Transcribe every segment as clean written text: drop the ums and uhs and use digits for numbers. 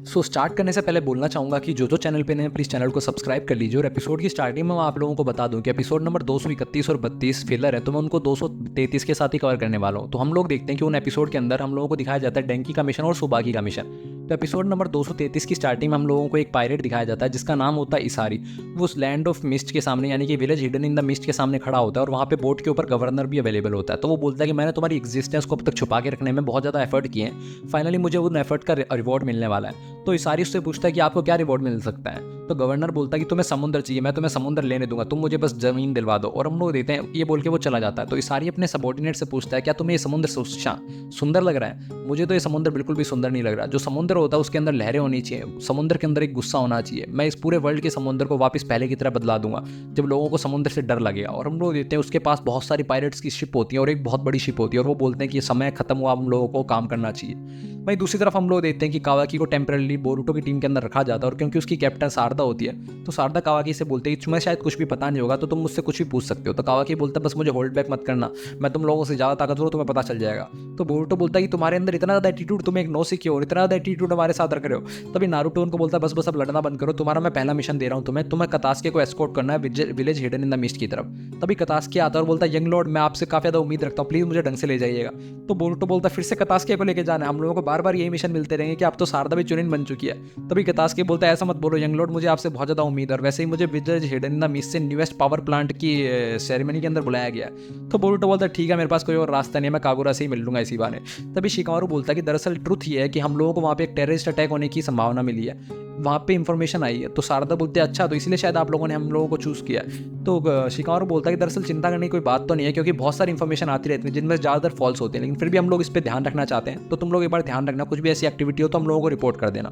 Start करने से पहले बोलना चाहूँगा कि जो चैनल पे नए हैं प्लीज़ चैनल को सब्सक्राइब कर लीजिए। और एपिसोड की स्टार्टिंग में मैं आप लोगों को बता दूं कि एपिसोड नंबर 231 और 32 फिलर है, तो मैं उनको 233 के साथ ही कवर करने वाला हूँ। तो हम लोग देखते हैं कि उन एपिसोड के अंदर हम लोगों को दिखाया जाता है डेंकी का मिशन और सुबाकी का मिशन। तो एपिसोड नंबर 233 की स्टार्टिंग में हम लोगों को एक पायरेट दिखाया जाता है जिसका नाम होता है इसारी। वो उस लैंड ऑफ मिस्ट के सामने यानी कि village hidden in the mist के सामने खड़ा होता है और वहाँ पे बोट के ऊपर गवर्नर भी अवेलेबल होता है। तो वो बोलता है कि मैंने तुम्हारी एग्जिस्टेंस को अब तक छुपा के रखने में बहुत ज़्यादा एफर्ट किए हैं, फाइनली मुझे उन एफर्ट का रिवॉर्ड मिलने वाला है। तो इसारी उससे पूछता है कि आपको क्या रिवॉर्ड मिल सकता है। तो गवर्नर बोलता है कि तुम्हें समुद्र चाहिए, मैं तुम्हें समुद्र लेने दूंगा, तुम मुझे बस जमीन दिलवा दो। और हम लोग देते हैं ये बोल के वो चला जाता है। तो इसारी अपने सबॉर्डिनेट से पूछता है क्या तुम्हें ये समुद्र सुंदर लग रहा है? मुझे तो ये समुद्र बिल्कुल भी सुंदर नहीं लग रहा। जो समुद्र होता है उसके अंदर लहरें होनी चाहिए, समुद्र के अंदर एक गुस्सा होना चाहिए। मैं इस पूरे वर्ल्ड के समुद्र को वापस पहले की तरह बदला दूंगा जब लोगों को समुद्र से डर लगेगा। और हम लोग देते हैं उसके पास बहुत सारी पायरेट्स की शिप होती है और एक बहुत बड़ी शिप होती है और वो बोलते हैं कि ये समय खत्म हुआ, हम लोगों को काम करना चाहिए। वहीं दूसरी तरफ हम लोग देखते हैं कि कावाकी को टेम्परली बोरुटो की टीम के अंदर रखा जाता है और क्योंकि उसकी कैप्टन सारदा होती है तो सारदा कावाकी से बोलते हैं कि तुम्हें शायद कुछ भी पता नहीं होगा तो तुम मुझसे कुछ भी पूछ सकते हो। तो कावाकी बोलता है बस मुझे होल्ड बैक मत करना, मैं तुम लोगों से ज़्यादा ताकतवर हूं, तुम्हें पता चल जाएगा। तो बोरुटो बोलता है कि तुम्हारे अंदर इतना ज़्यादा एटीट्यूड, तुम एक नो सिक्योर इतना ज़्यादा एटीट्यूड हमारे साथ रख रहे हो। तभी नारुतो उनको बोलता है बस बस अब लड़ना बंद करो, तुम्हारा मैं पहला मिशन दे रहा हूँ तुम्हें कतास्के को एस्कॉर्ट करना है village hidden in the mist की तरफ। तभी कतास्के आता है और बोलता है यंग लॉर्ड मैं आपसे काफ़ी ज़्यादा उम्मीद रखता हूँ, प्लीज़ मुझे ढंग से ले जाइएगा। तो बोरुटो बोलता है फिर से कतास्के को लेकर जाना है, हम लोगों को बार बार यही मिशन मिलते रहेंगे कि आप तो सारदा भी चुनिन बन चुकी है। तभी कतास्के बोलता है ऐसा मत बोलो यंग लॉर्ड, मुझे आपसे बहुत ज़्यादा उम्मीद है और वैसे ही मुझे village hidden in the mist से न्यूएस्ट पावर प्लांट की सेरेमनी के अंदर बुलाया गया है। तो बोरुटो बोलता है ठीक है मेरे पास कोई और रास्ता नहीं है, मैं कागुरा से ही मिल लूंगा इसी बहाने। तभी शिकामारू बोलता है कि दरअसल ट्रुथ ये है कि हम लोगों को वहाँ पे एक टेररिस्ट अटैक होने की संभावना मिली है, वहाँ पे इंफॉर्मेशन आई है। तो शारदा बोलते हैं अच्छा तो इसलिए शायद आप लोगों ने हम लोगों को चूज़ किया। तो शिकामारू बोलता है कि दरअसल चिंता करने की कोई बात तो नहीं है क्योंकि बहुत सारी इन्फॉर्मेशन आती रहती है जिनमें ज़्यादातर फॉल्स होते हैं, लेकिन फिर भी हम लोग इस पर ध्यान रखना चाहते हैं। तो तुम लोग एक बार ध्यान रखना, कुछ भी ऐसी एक्टिविटी हो तो हम लोगों को रिपोर्ट कर देना।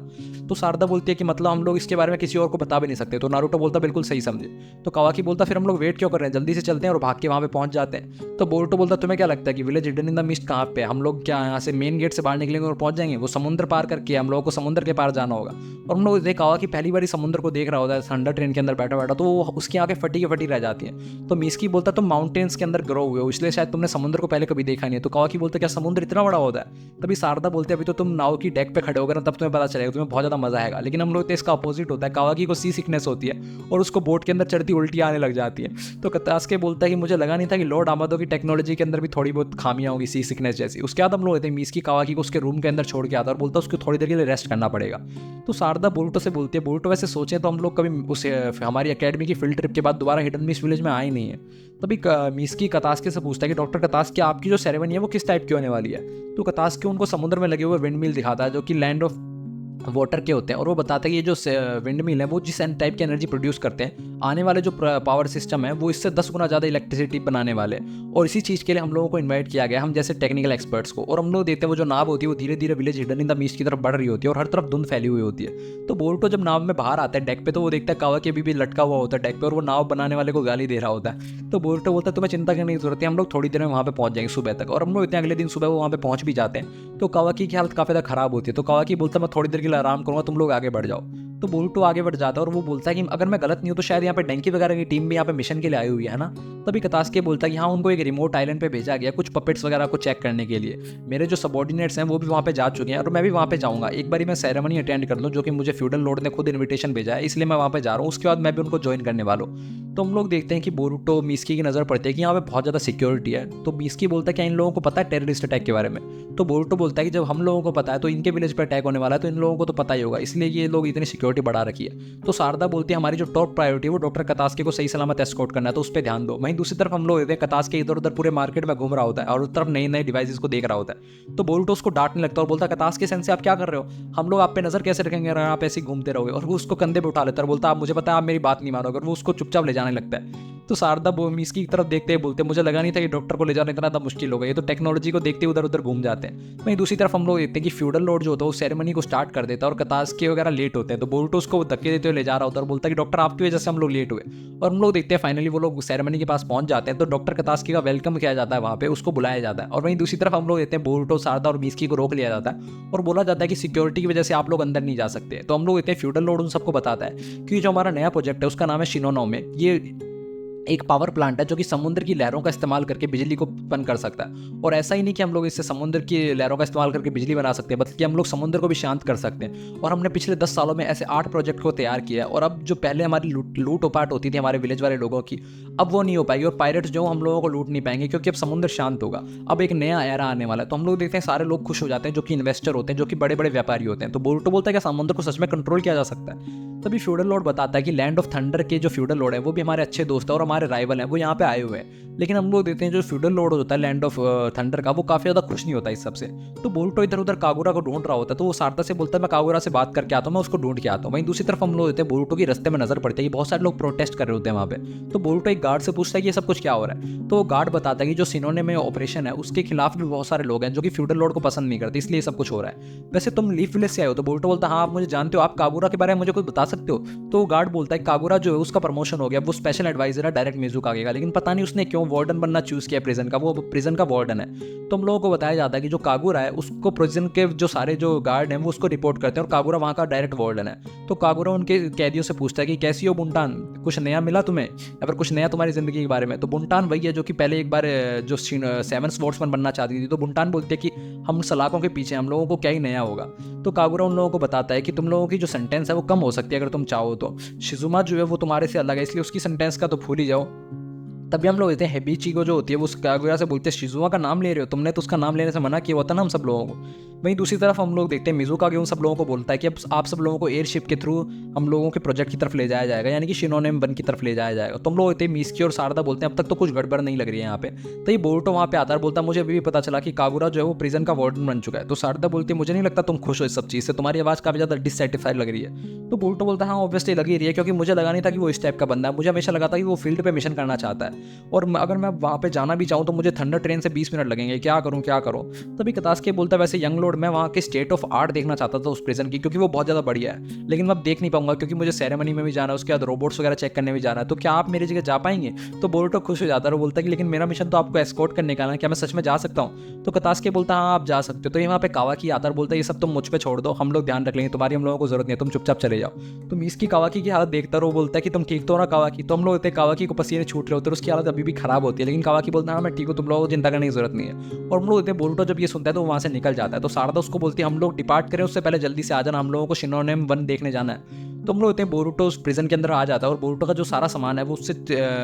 तो शारदा बोलती है कि मतलब हम लोग इसके बारे में किसी और को बता भी नहीं सकते। तो नारुतो बोलता बिल्कुल सही समझे। तो कावाकी बोलता फिर हम लोग वेट क्यों कर रहे हैं, जल्दी से चलते हैं और भाग के वहाँ पे पहुँच जाते हैं। तो बोरुटो बोलता तुम्हें क्या लगता है कि village hidden in the mist कहाँ पे, हम लोग क्या यहाँ से मेन गेट से बाहर निकलेंगे और पहुँच जाएंगे? वो समुद्र पार करके हम लोगों को समुद्र के पार जाना होगा। और हम लोग देखा कि पहली बार समुद्र को देख रहा होता है थंडर ट्रेन के अंदर बैठा बैठा, तो उसकी आंखें फटी के फटी रह जाती हैं। तो मिस्की बोलता तुम माउंटेन्स के अंदर ग्रो हुए हो इसलिए शायद तुमने समुद्र को पहले कभी देखा नहीं है। तो कावाकी बोलता क्या समुद्र इतना बड़ा होता है? तभी शारदा बोलते अभी तो तुम नाव की डेक पे खड़े होगे ना तब तुम्हें पता चलेगा, तुम्हें बहुत ज़्यादा मजा आएगा। लेकिन हम लोग तो इसका अपोजिट होता है, कावाकी को सी सिकनेस होती है और उसको बोट के अंदर चढ़ती उल्टी आने लग जाती है। तो कतास्के बोलता है कि मुझे लगा नहीं था कि लॉर्ड आमादो की टेक्नोलॉजी के अंदर भी थोड़ी बहुत खामियां होगी सी सिकनेस जैसी। उसके बाद हम लोग मिस्की कावाकी को उसके रूम के अंदर छोड़ के आता है और बोलता है उसको थोड़ी देर के लिए रेस्ट करना पड़ेगा। तो शारदा बोरुटो से बोलती है बोरुटो वैसे सोचें तो हम लोग कभी उस हमारी एकेडमी की फील्ड ट्रिप के बाद दोबारा हिडन मिस्ट विलेज में आए नहीं है। तभी मिस्की कतास्के से पूछता है कि डॉक्टर कतास्के आपकी जो सेरेमनी है वो किस टाइप की होने वाली है? तो कतास्के उनको समुद्र में लगे हुए विंड मिल दिखाता है जो कि लैंड ऑफ वाटर के होते हैं और वो बताता है कि ये जो विंड मिल है वो जिस टाइप की एनर्जी प्रोड्यूस करते हैं, आने वाले जो पावर सिस्टम है वो इससे 10 गुना ज़्यादा इलेक्ट्रिसिटी बनाने वाले हैं। और इसी चीज़ के लिए हम लोगों को इन्वाइट किया गया, हम जैसे टेक्निकल एक्सपर्ट्स को। और हम लोग देखते हैं वो जो नाव होती है वो धीरे धीरे village hidden in the mist की तरफ बढ़ रही होती है और हर तरफ धुंध फैली हुई होती है। तो बोरुटो जब नाव में बाहर आता है डेक पे तो वो देखता है कावाकी अभी भी लटका हुआ होता है डेक पे और वो नाव बनाने वाले को गाली दे रहा होता है। तो बोरुटो बोलता है तुम्हें चिंता करने की जरूरत है, हम लोग थोड़ी देर में वहाँ पे पहुंच जाएंगे सुबह तक। और हम लोग इतने अगले दिन सुबह वो वहाँ पे पहुंच भी जाते हैं। तो कावाकी की हालत काफ़ी ज़्यादा खराब होती है। तो कावाकी बोलता है मैं थोड़ी देर के लिए आराम करूँगा, तुम लोग आगे बढ़ जाओ। तो बोरुटो आगे बढ़ जाता है और वो बोलता है कि अगर मैं गलत नहीं हूँ तो शायद यहाँ पे डेंकी वगैरह की टीम भी यहाँ पे मिशन के लिए आई हुई है ना। तभी कतास्के बोलता है कि हाँ उनको एक रिमोट आइलैंड पे भेजा गया कुछ पपेट्स वगैरह को चेक करने के लिए। मेरे जो सबॉर्डिनेट्स हैं वो भी वहाँ पे जा चुके हैं और मैं भी वहाँ पे जाऊँगा, एक बार मैं सेरेमनी अटेंड कर लूँ जो कि मुझे फ्यूडल लॉर्ड ने खुद इन्विटेशन भेजा है, इसलिए मैं वहाँ पे जा रहा हूँ, उसके बाद मैं भी उनको ज्वाइन करने वाला हूँ। तो हम लोग देखते हैं कि बोरुटो मिस्की की नज़र पड़ती है कि यहाँ पे बहुत ज़्यादा सिक्योरिटी है। तो मिस्की बोलता है क्या इन लोगों को पता है टेररिस्ट अटैक के बारे में? तो बोरुटो बोलता है कि जब हम लोगों को पता है तो इनके विलेज पर अटैक होने वाला है तो इन लोगों को तो पता ही होगा, इसलिए ये लोग इतनी सिक्योरिटी बढ़ा रखी है। तो शारदा बोलती है हमारी जो टॉप प्रायोरिटी है वो डॉक्टर कतास्के को सही सलामत एस्कॉर्ट करना है तो उस पर ध्यान दो। वहीं दूसरी तरफ हम लोग देखते हैं कतास्के इधर उधर पूरे मार्केट में घूम रहा होता है और उस तरफ नए नए डिवाइसेस को देख रहा होता है। तो बोरुटो उसको डांटने लगता है और बोलता है कतास्के सेंस से आप क्या कर रहे हो, हम लोग आप पे नजर कैसे रखेंगे अगर आप ऐसे ही घूमते रहोगे। और वो उसको कंधे पे उठा लेता है और बोलता है आप मुझे पता है आप मेरी बात नहीं मानोगे, और वो उसको चुपचाप ले जाने लगता है। तो शारदा मिस्की की तरफ देखते ही बोलते मुझे लगा नहीं था कि डॉक्टर को ले जाना इतना मुश्किल होगा, ये तो टेक्नोलॉजी को देखते उधर उधर घूम जाते हैं। वहीं दूसरी तरफ हम लोग देखते हैं कि फ्यूडल लॉर्ड जो होता है वो सेरेमनी को स्टार्ट कर देता है और कतास्के वगैरह लेट होते हैं। तो बोरुटो उसको धक्के देते हुए ले जा रहा होता है और बोलता है कि डॉक्टर आपकी वजह से हम लोग लेट हुए। और हम लोग देखते हैं फाइनली वो लोग सेरेमनी के पास पहुंच जाते हैं तो डॉक्टर कतास्के का वेलकम किया जाता है, वहाँ पे उसको बुलाया जाता है। और वहीं दूसरी तरफ हम लोग देखते हैं बोरुटो शारदा और मिस्की को रोक लिया जाता है और बोला जाता है कि सिक्योरिटी की वजह से आप लोग अंदर नहीं जा सकते। तो हम लोग देखते हैं फ्यूडल लॉर्ड उन सबको बताता है कि जो हमारा नया प्रोजेक्ट है उसका नाम है शिनोनोमे, ये एक पावर प्लांट है जो कि समुद्र की लहरों का इस्तेमाल करके बिजली को उत्पन्न कर सकता है। और ऐसा ही नहीं कि हम लोग इससे समुद्र की लहरों का इस्तेमाल करके बिजली बना सकते हैं, बल्कि हम लोग समुद्र को भी शांत कर सकते हैं। और हमने पिछले 10 सालों में ऐसे 8 प्रोजेक्ट को तैयार किया है। और अब जो पहले हमारी लूट उपाट होती थी हमारे विलेज वाले लोगों की, अब वो नहीं हो पाएगी। और पायरेट्स जो हम लोगों को लूट नहीं पाएंगे, क्योंकि अब समुद्र शांत होगा। अब एक नया एरा आने वाला है। तो हम लोग देखते हैं सारे लोग खुश हो जाते हैं जो कि इन्वेस्टर होते हैं, जो कि बड़े बड़े व्यापारी होते हैं। तो बोरुटो बोलता है कि समुद्र को सच में कंट्रोल किया जा सकता है। तभी फ्यूडल लॉर्ड बताता है कि लैंड ऑफ थंडर के जो फ्यूडल लॉर्ड है वो भी हमारे अच्छे दोस्त है और हमारे राइवल हैं, वो यहाँ पे आए हुए हैं। लेकिन हम लोग देखते हैं जो फ्यूडल लॉर्ड होता है लैंड ऑफ थंडर का, वो काफ़ी ज़्यादा खुश नहीं होता इस सबसे। तो बोरुटो इधर उधर कागुरा को ढूंढ रहा होता है। तो वो सारदा से बोलता है मैं कागुरा से बात करके आता हूँ, मैं उसको ढूंढ के आता हूँ। वहीं दूसरी तरफ हम लोग देते हैं बोरुटो की रास्ते में नजर पड़ती है कि बहुत सारे लोग प्रोटेस्ट कर रहे होते हैं वहाँ पे। तो बोरुटो एक गार्ड से पूछता है कि ये सब कुछ क्या हो रहा है। तो वो गार्ड बताता है कि जो सिनोने में ऑपरेशन है उसके खिलाफ भी बहुत सारे लोग हैं जो कि फ्यूडल लॉर्ड को पसंद नहीं करते, इसलिए सब कुछ हो रहा है। वैसे तुम लीफ विलेज से आए हो? तो बोरुटो बोलता है हाँ आप मुझे जानते हो, आप कागुरा के बारे में मुझे कुछ बता सकते हो? तो गार्ड बोलता है कागुरा जो है उसका प्रमोशन हो गया, वो स्पेशल एडवाइजर है डायरेक्ट मिज़ुकागे का, लेकिन पता नहीं उसने क्यों वार्डन बनना चूज किया प्रिजन का, वो प्रिजन का वार्डन है। तो हम लोगों को बताया जाता है कि जो कागुरा है उसको प्रिजन के जो सारे जो गार्ड हैं वो उसको रिपोर्ट करते हैं और कागुरा वहाँ का डायरेक्ट वार्डन है। तो कागुरा उनके कैदियों से पूछता है कि कैसी हो बुंटान, कुछ नया मिला तुम्हें या फिर कुछ नया तुम्हारी जिंदगी के बारे में? तो बुंटान वही है जो कि पहले एक बार जो 7 स्पोर्ट्समैन बनना चाहती थी। तो बुंटान बोलती है कि हम सलाखों के पीछे, हम लोगों को क्या ही नया होगा। तो कागुरा उन लोगों को बताता है कि तुम लोगों की जो सेंटेंस है वो कम हो सकती है अगर तुम चाहो तो। शिजुमा जो है वो तुम्हारे से अलग है, इसलिए उसकी सेंटेंस का तो भूल ही जाओ। तभी हम लोग देते हैं हेबिची को जो होती है वो कागुरा से बोलते हैं शिजुआ का नाम ले रहे हो तुमने, तो उसका नाम लेने से मना किया हुआ था ना हम सब लोगों को। वहीं दूसरी तरफ हम लोग देखते हैं मिज़ुकागे उन सब लोगों को बोलता है कि अब आप सब लोगों को एयरशिप के थ्रू हम लोगों के प्रोजेक्ट की तरफ ले जाया जाएगा, यानी कि शिनोने वन की तरफ ले जाया जाएगा। तो हम लोग होते हैं मिस्की और सारदा बोलते हैं अब तक तो कुछ गड़बड़ नहीं लग रही है यहाँ पे। तो ये बोरुटो वहाँ पे आता है, बोलता है मुझे अभी भी पता चला कि कागुरा जो है वो प्रिजन का वार्डन बन चुका है। तो सारदा बोलती है मुझे नहीं लगता तुम खुश हो इस सब चीज़ से, तुम्हारी आवाज़ काफ़ी ज़्यादा डिससेटिस्फाइड लग रही है। तो बोरुटो बोलता है हाँ ऑब्वियसली लग ही रही है, क्योंकि मुझे लगा नहीं था कि वो इस टाइप का बंदा है। मुझे हमेशा लगा था कि वो फील्ड पे मिशन करना चाहता है, और अगर मैं वहाँ पे जाना भी चाहूँ तो मुझे थंडर ट्रेन से 20 मिनट लगेंगे, क्या करूँ क्या करूँ। तभी कतास्के बोलता है वैसे यंग लॉर्ड मैं वहाँ के स्टेट ऑफ आर्ट देखना चाहता था उस प्रिजन की, क्योंकि वो बहुत ज़्यादा बढ़िया है, लेकिन मैं अब देख नहीं पाऊंगा क्योंकि मुझे सेरेमनी में भी जाना है, उसके बाद रोबोट्स वगैरह चेक करने भी जाना है। तो क्या आप मेरी जगह जा पाएंगे? तो बोरुटो खुश हो जाता है और बोलता है कि लेकिन मेरा मिशन तो आपको एस्कॉर्ट करने का है, क्या मैं सच में जा सकता हूँ? तो कतास्के बोलता है हाँ आप जा सकते हो। तो ये वहाँ पे कावाकी आता है, बोलता है ये सब तुम मुझ पर छोड़ दो, हम लोग ध्यान रख लेंगे, तुम्हारी हम लोगों को जरूरत नहीं है, तुम चुपचाप चले जाओ। तो मीस की कावाकी की हालत देखता है, वो बोलता है कि तुम ठीक तो हो ना कावाकी? तो हम लोग होते हैं कावाकी को पसीने छूट रहे होते हैं, उसकी हालत अभी भी खराब होती है, लेकिन कावाकी बोलता है हाँ मैं ठीक हूँ, तुम लोगों को चिंता करने की जरूरत नहीं है। और हम लोग होते हैं बोरुटो जब ये सुनता है तो वहाँ से निकल जाता है। तो सारदा उसको बोलती है हम लोग डिपार्ट करें उससे पहले जल्दी से आ जाना, हम लोगों को शिनोने वन देखने जाना है। तो हम लोग होते हैं बोरुटो उस प्रिजन के अंदर आ जाता है और बोरुटो का जो सारा सामान है वो उससे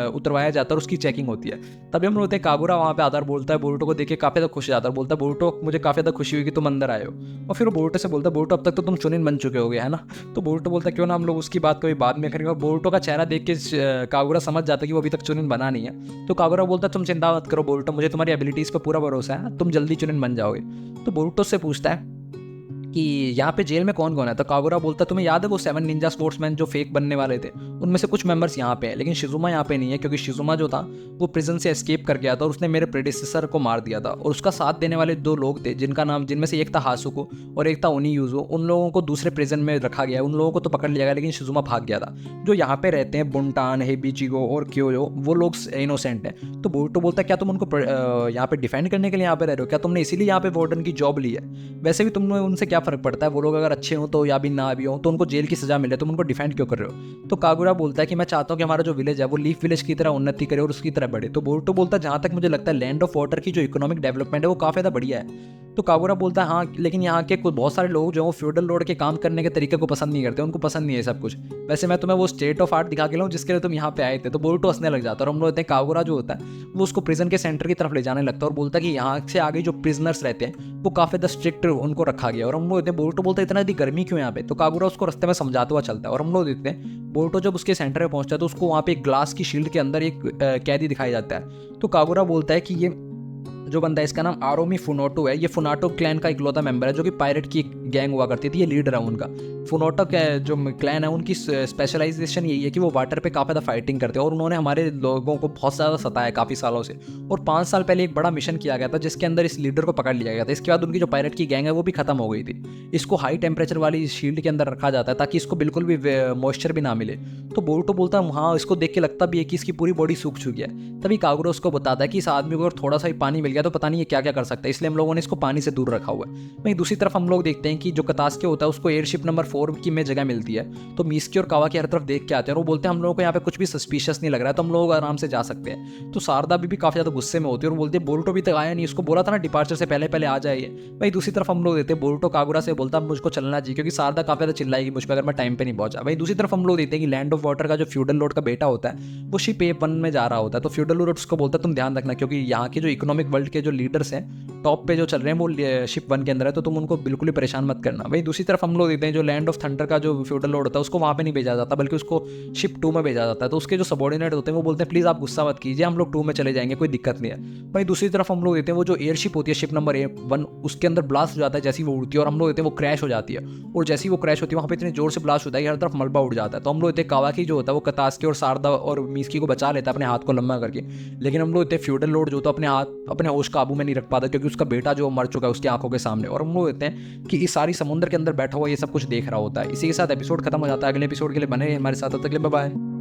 उतरवाया जाता है और उसकी चेकिंग होती है। तभी हम लोग होते हैं कागुरा वहाँ पे आता है, बोलता है बोरुटो को देख के काफ़ी ज़्यादा खुश हो जाता है, बोलता है बोरुटो मुझे काफ़ी ज़्यादा खुशी हुई कि तुम अंदर आए हो। और फिर वो बोरुटो से बोलता है बोरुटो अब तक तो तुम चुनिन बन चुके होगे है ना? तो बोरुटो बोलता है क्यों ना हम लोग उसकी बात कभी बाद में करेंगे। और बोरुटो का चेहरा देख के कागुरा समझ जाता है कि वो अभी तक चुनिन बना नहीं है। तो कागुरा बोलता है तुम चिंता मत करो बोरुटो, मुझे तुम्हारी एबिलिटीज़ पर पूरा भरोसा है, तुम जल्दी चुनिन बन जाओगे। तो बोरुटो से पूछता है कि यहाँ पे जेल में कौन कौन है? तो कागुरा बोलता है तुम्हें याद है वो 7 निंजा स्पोर्ट्समैन जो फेक बनने वाले थे, उनमें से कुछ मेंबर्स यहाँ पे हैं, लेकिन शिजुमा यहाँ पे नहीं है, क्योंकि शिजुमा जो था वो प्रिजन से एस्केप कर गया था और उसने मेरे प्रेडिसेसर को मार दिया था। और उसका साथ देने वाले 2 लोग थे जिनमें से एक था हासुको और एक था ओनीयूजो। उन लोगों को दूसरे प्रिजन में रखा गया, उन लोगों को तो पकड़ लिया गया, लेकिन शिजुमा भाग गया था। जो यहाँ पे रहते हैं बुंटान, हेबिचिगो और क्योयो, वो लोग इनोसेंट हैं। तो बोरुटो बोलता है क्या तुम उनको यहाँ पे डिफेंड करने के लिए यहाँ पे रह रहे हो? क्या तुमने इसीलिए यहाँ पे वार्डन की जॉब ली है? वैसे भी तुमने उनसे क्या फर्क पड़ता है, वो लोग अगर अच्छे हों तो या भी ना भी हों तो उनको जेल की सजा मिले, तुम उनको डिफेंड क्यों कर रहे हो? तो कागुरा बोलता है कि मैं चाहता हूँ कि हमारा जो विलेज है वो लीफ विलेज की तरह उन्नति करे और उसकी तरह बढ़े। तो बोरुटो बोलता है जहाँ तक मुझे लगता है लैंड ऑफ वाटर की जो इकोनॉमिक डेवलपमेंट है वो काफ़ी ज़्यादा बढ़िया है। तो कागुरा बोलता है हाँ लेकिन यहाँ के कुछ बहुत सारे लोग जो वो फ्यूडल लॉर्ड के काम करने के तरीके को पसंद नहीं करते, उनको पसंद नहीं है सब कुछ। वैसे मैं तुम्हें वो स्टेट ऑफ आर्ट दिखा के लाऊं जिसके लिए तुम यहाँ पे आए थे? तो बोरुटो हंसने लग जाता है और हम लोग कहते हैं कागुरा जो होता है वो उसको प्रिजन के सेंटर की तरफ ले जाने लगता है और बोलता है कि यहाँ से आगे जो प्रिजनर्स रहते हैं वो काफ़ी ज़्यादा स्ट्रिक्ट उनको रखा गया। और हम लोग बोरुटो बोलते हैं इतना यदि गर्मी क्यों यहाँ पे? तो कागुरा उसको रास्ते में समझाता हुआ चलता है और हम लोग देखते हैं बोरुटो जब उसके सेंटर में पहुंचता है तो उसको वहाँ पे एक ग्लास की शील्ड के अंदर एक कैदी दिखाई जाता है। तो कागुरा बोलता है कि ये जो बंदा है इसका नाम आरोमी फुनोटो है, ये फुनाटो क्लैन का इकलौता मेंबर है जो कि पायरेट की गैंग हुआ करती थी, ये लीडर है उनका। फुनोटो जो क्लैन है उनकी स्पेशलाइजेशन यही है कि वो वाटर पे काफ़ी ज़्यादा फाइटिंग करते हैं और उन्होंने हमारे लोगों को बहुत ज़्यादा सताया काफ़ी सालों से। और 5 साल पहले एक बड़ा मिशन किया गया था जिसके अंदर इस लीडर को पकड़ लिया गया था। इसके बाद उनकी जो पायरेट की गैंग है वो भी खत्म हो गई थी। इसको हाई टेम्परेचर वाली शील्ड के अंदर रखा जाता है ताकि इसको बिल्कुल भी मॉइस्चर भी ना मिले। तो बोरुटो बोलता है हाँ इसको देख के लगता भी है कि इसकी पूरी बॉडी सूख चुकी है। तभी कागुरा उसको बताता है कि इस आदमी को अगर थोड़ा सा ही पानी मिल गया तो पता नहीं ये क्या क्या कर सकता है, इसलिए हम लोगों ने इसको पानी से दूर रखा हुआ है। वहीं दूसरी तरफ हम लोग देखते हैं कि जो कतास्के होता है उसको एयरशिप नंबर 4 की में जगह मिलती है। तो मीस्की और कावाकी हर तरफ देख के आते हैं और वो बोलते हैं हम लोगों को यहाँ पे कुछ भी सस्पिशियस नहीं लग रहा है, तो हम लोग आराम से जा सकते हैं। तो शारदा भी काफ़ी ज़्यादा गुस्से में होती है और बोलती है बोरुतो भी तक आया नहीं, उसको बोला था ना डिपार्चर से पहले पहले आ जाइए। भाई दूसरी तरफ हम लोग देते हैं बोरुतो कागुरा से बोलता है मुझको चलना चाहिए, क्योंकि शारदा काफ़ी ज़्यादा चिल्लाएगी मुझ पर अगर मैं टाइम पे नहीं पहुंचा। भाई दूसरी तरफ हम लोग देते हैं कि लैंड ऑफ वाटर का जो फ्यूडल लॉर्ड का बेटा होता है वो शिप A1 में जा रहा होता है। तो फ्यूडल लॉर्ड उसको बोलता है तुम ध्यान रखना, क्योंकि यहाँ के जो इकोनॉमिक वर्ल्ड के जो लीडर्स हैं टॉप पे जो चल रहे हैं वो शिप 1 के अंदर है, तो तुम उनको बिल्कुल ही परेशान मत करना। भाई दूसरी तरफ हम लोग देते हैं जो लैंड ऑफ थंडर का जो फ्यूडल लॉर्ड होता है उसको वहाँ पे नहीं भेजा जाता, बल्कि उसको शिप 2 में भेजा जाता है। तो उसके जो सबॉर्डिनेट होते हैं वो बोलते हैं प्लीज़ आप गुस्सा मत कीजिए, हम लोग 2 में चले जाएंगे, कोई दिक्कत नहीं है। भाई दूसरी तरफ हम लोग देते हैं वो जो एयरशिप होती है शिप नंबर A1 उसके अंदर ब्लास्ट हो जाता है जैसी वो उड़ती है, और हम लोग देते हैं वो क्रैश हो जाती है। और जैसी वो क्रैश होती है वहाँ पे इतने जोर से ब्लास्ट होता है कि हर तरफ मलबा उड़ जाता है। तो हम लोग देते हैं कावाकी जो होता है वो कतास्की और शारदा और मीस्की को बचा लेता है अपने हाथ को लंबा करके, लेकिन हम लोग देते हैं फ्यूडल लॉर्ड जो तो अपने हाथ अपने होश काबू में नहीं रख पाता, क्योंकि उसका बेटा जो मर चुका है उसकी आंखों के सामने। और हम लोग देते हैं कि इस सारी समुद्र के अंदर बैठा हुआ ये सब कुछ देख रहा होता है। इसी के साथ एपिसोड खत्म हो जाता है। अगले एपिसोड के लिए बने हमारे साथ, तक के लिए बाय बाय।